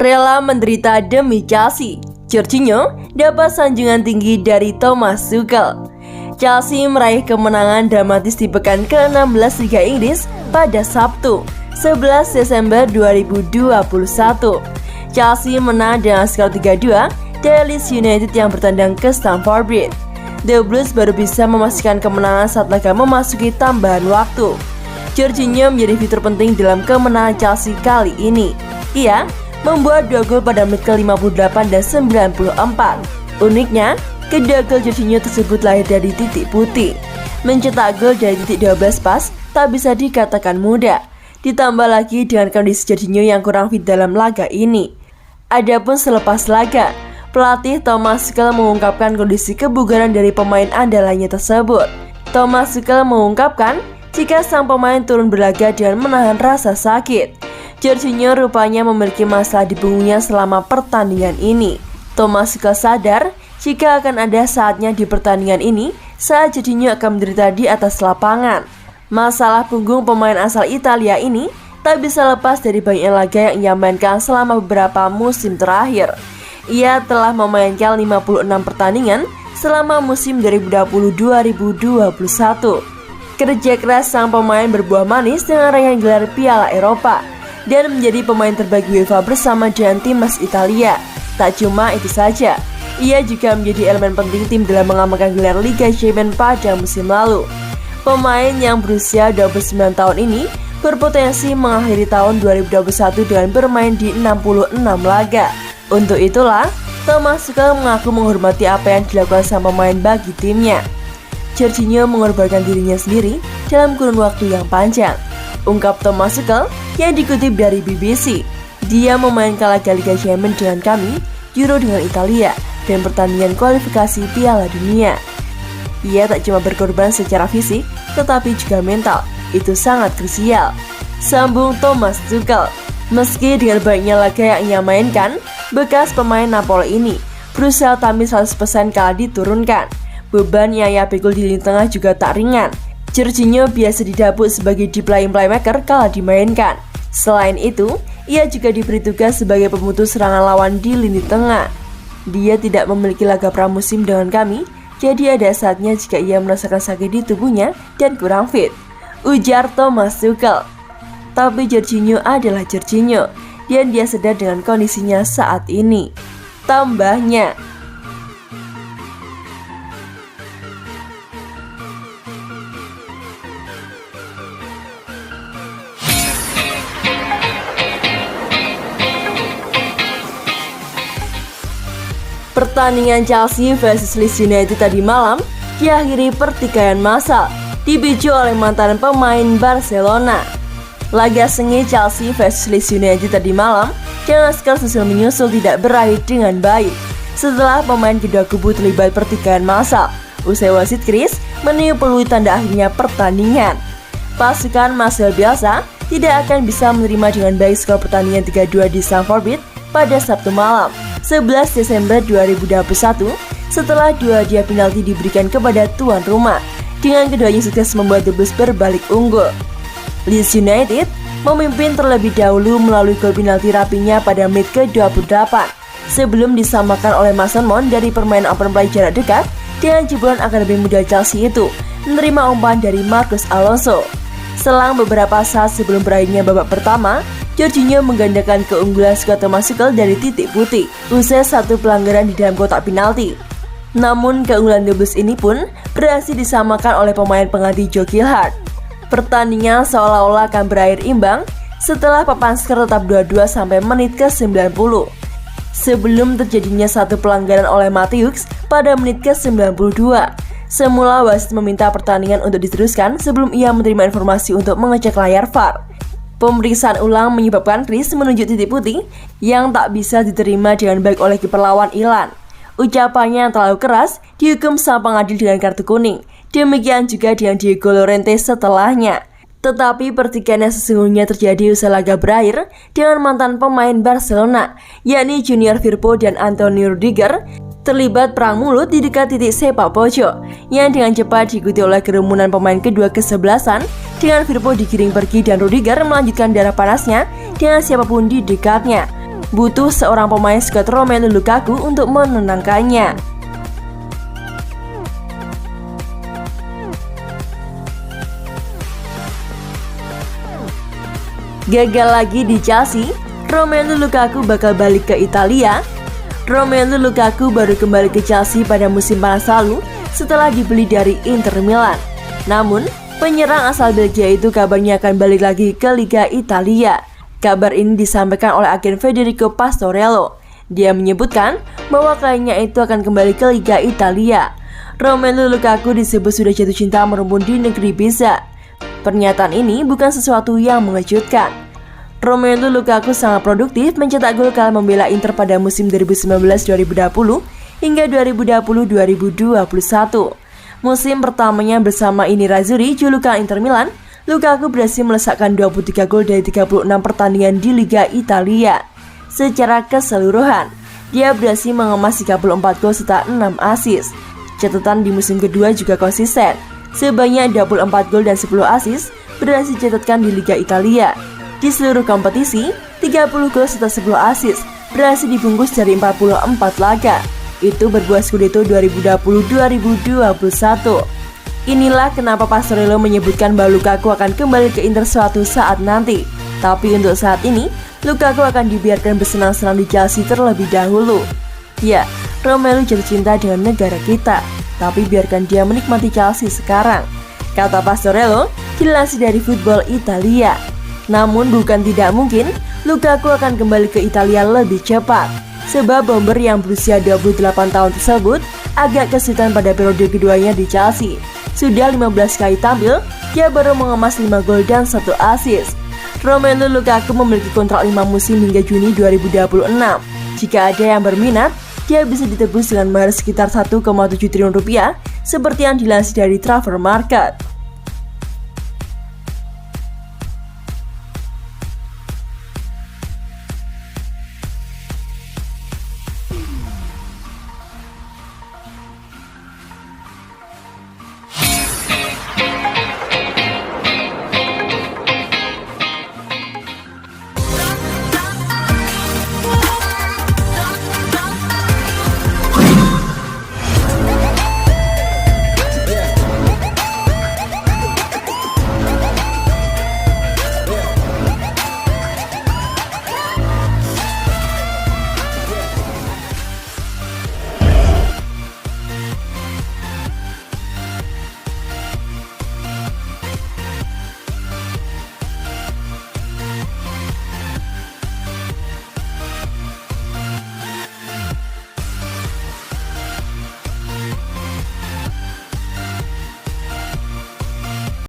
Rela menderita demi Chelsea, Jorginho dapat sanjungan tinggi dari Thomas Tuchel. Chelsea meraih kemenangan dramatis di pekan ke-16 Liga Inggris pada Sabtu, 11 Desember 2021. Chelsea menang dengan skor 3-2 dari Leeds United yang bertandang ke Stamford Bridge. The Blues baru bisa memastikan kemenangan saat laga memasuki tambahan waktu. Jorginho menjadi fitur penting dalam kemenangan Chelsea kali ini. Ia membuat 2 gol pada menit ke-58 dan 94. Uniknya, kedua gol Jorginho tersebut lahir dari titik putih. Mencetak gol dari titik 12 pas tak bisa dikatakan mudah. Ditambah lagi dengan kondisi Jorginho yang kurang fit dalam laga ini. Adapun selepas laga, pelatih Thomas Tuchel mengungkapkan kondisi kebugaran dari pemain andalannya tersebut. Thomas Tuchel mengungkapkan jika sang pemain turun berlaga dengan menahan rasa sakit. Jorginho rupanya memiliki masalah di punggungnya selama pertandingan ini. Thomas Tuchel sadar jika akan ada saatnya di pertandingan ini saat Jorginho akan menderita di atas lapangan. Masalah punggung pemain asal Italia ini tak bisa lepas dari banyak laga yang ia mainkan selama beberapa musim terakhir. Ia telah memainkan 56 pertandingan selama musim 2020-2021. Kerja keras sang pemain berbuah manis dengan raihan gelar Piala Eropa dan menjadi pemain terbaik UEFA bersama dengan timnas Italia. Tak cuma itu saja, ia juga menjadi elemen penting tim dalam mengamankan gelar Liga Champions pada musim lalu. Pemain yang berusia 29 tahun ini berpotensi mengakhiri tahun 2021 dengan bermain di 66 laga. Untuk itulah, Thomas Tuchel mengaku menghormati apa yang dilakukan sang pemain bagi timnya. Jorginho mengorbankan dirinya sendiri dalam kurun waktu yang panjang, ungkap Thomas Tuchel yang dikutip dari BBC. Dia memainkan laga Liga Champions dengan kami, Euro dengan Italia, dan pertandingan kualifikasi Piala Dunia. Ia tak cuma berkorban secara fisik, tetapi juga mental. Itu sangat krusial, sambung Thomas Tuchel. Meski dengan banyaknya laga yang ia mainkan, bekas pemain Napoli ini berusaha tampil 100% kala diturunkan. Beban yang ia pikul di lini tengah juga tak ringan. Jorginho biasa didapuk sebagai deep lying playmaker kala dimainkan. Selain itu, ia juga diberi tugas sebagai pemutus serangan lawan di lini tengah. Dia tidak memiliki laga pramusim dengan kami, jadi ada saatnya jika ia merasakan sakit di tubuhnya dan kurang fit, ujar Thomas Tuchel. Tapi Jorginho adalah Jorginho, dan dia sadar dengan kondisinya saat ini. Tambahnya, pertandingan Chelsea vs Leeds United tadi malam diakhiri pertikaian massal dipicu oleh mantan pemain Barcelona. Laga sengit Chelsea vs Leeds United tadi malam dengan skor susul menyusul tidak berakhir dengan baik setelah pemain kedua kubu terlibat pertikaian massal. Usai wasit Chris meniup peluit tanda akhirnya pertandingan. Pasukan Marcelo Bielsa tidak akan bisa menerima dengan baik skor pertandingan 3-2 di Stamford Bridge pada Sabtu malam, 11 Desember 2021, setelah 2 hadiah penalti diberikan kepada tuan rumah, dengan keduanya sukses membuat The Blues berbalik unggul. Leeds United memimpin terlebih dahulu melalui gol penalti rapinya pada menit ke-28, sebelum disamakan oleh Mason Mount dari permainan open play jarak dekat dengan jebolan akademi muda Chelsea itu menerima umpan dari Marcos Alonso. Selang beberapa saat sebelum berakhirnya babak pertama, Jorginho menggandakan keunggulan skuad Thomas Tuchel dari titik putih usai satu pelanggaran di dalam kotak penalti. Namun keunggulan The Blues ini pun berhasil disamakan oleh pemain pengganti Joe Gilhart. Pertandingan seolah-olah akan berakhir imbang setelah papan skor tetap 2-2 sampai menit ke-90. Sebelum terjadinya satu pelanggaran oleh Matthews pada menit ke-92. Semula wasit meminta pertandingan untuk diteruskan sebelum ia menerima informasi untuk mengecek layar VAR. Pemeriksaan ulang menyebabkan Chris menunjuk titik putih yang tak bisa diterima dengan baik oleh kiper lawan Ilan. Ucapannya yang terlalu keras dihukum sang pengadil dengan kartu kuning. Demikian juga dengan Diego Llorente setelahnya. Tetapi pertikaian yang sesungguhnya terjadi usai laga berakhir dengan mantan pemain Barcelona, yakni Junior Firpo dan Antonio Rudiger, terlibat perang mulut di dekat titik sepak pojok yang dengan cepat diikuti oleh kerumunan pemain kedua kesebelasan, dengan Firpo digiring pergi dan Rudiger melanjutkan darah panasnya dengan siapapun di dekatnya. butuh seorang pemain skuad Romelu Lukaku untuk menenangkannya. Gagal lagi di Chelsea, Romelu Lukaku bakal balik ke Italia. Romelu Lukaku baru kembali ke Chelsea pada musim panas lalu setelah dibeli dari Inter Milan. Namun, penyerang asal Belgia itu kabarnya akan balik lagi ke Liga Italia. Kabar ini disampaikan oleh agen Federico Pastorello. Dia menyebutkan bahwa kliennya itu akan kembali ke Liga Italia. Romelu Lukaku disebut sudah jatuh cinta merumput di negeri Pisa. Pernyataan ini bukan sesuatu yang mengejutkan. Romelu Lukaku sangat produktif mencetak gol kala membela Inter pada musim 2019-2020 hingga 2020-2021. Musim pertamanya bersama Ini Razuri, julukan Inter Milan, Lukaku berhasil melesakkan 23 gol dari 36 pertandingan di Liga Italia. Secara keseluruhan, dia berhasil mengemas 34 gol serta 6 assist. Catatan di musim kedua juga konsisten. Sebanyak 24 gol dan 10 assist berhasil dicatatkan di Liga Italia. Di seluruh kompetisi, 30 gol serta 10 assist berhasil dibungkus dari 44 laga. Itu berbuah Scudetto 2020-2021. Inilah kenapa Pastorello menyebutkan bahwa Lukaku akan kembali ke Inter suatu saat nanti. Tapi untuk saat ini, Lukaku akan dibiarkan bersenang-senang di Chelsea terlebih dahulu. Ya, Romelu jatuh cinta dengan negara kita, tapi biarkan dia menikmati Chelsea sekarang, kata Pastorello, dilansir dari Football Italia. Namun bukan tidak mungkin Lukaku akan kembali ke Italia lebih cepat, sebab bomber yang berusia 28 tahun tersebut agak kesulitan pada periode keduanya di Chelsea. Sudah 15 kali tampil, dia baru mengemas 5 gol dan 1 assist. Romelu Lukaku memiliki kontrak 5 musim hingga Juni 2026. Jika ada yang berminat, dia bisa ditebus dengan mahar sekitar 1,7 triliun rupiah seperti yang dilansir dari Transfermarkt.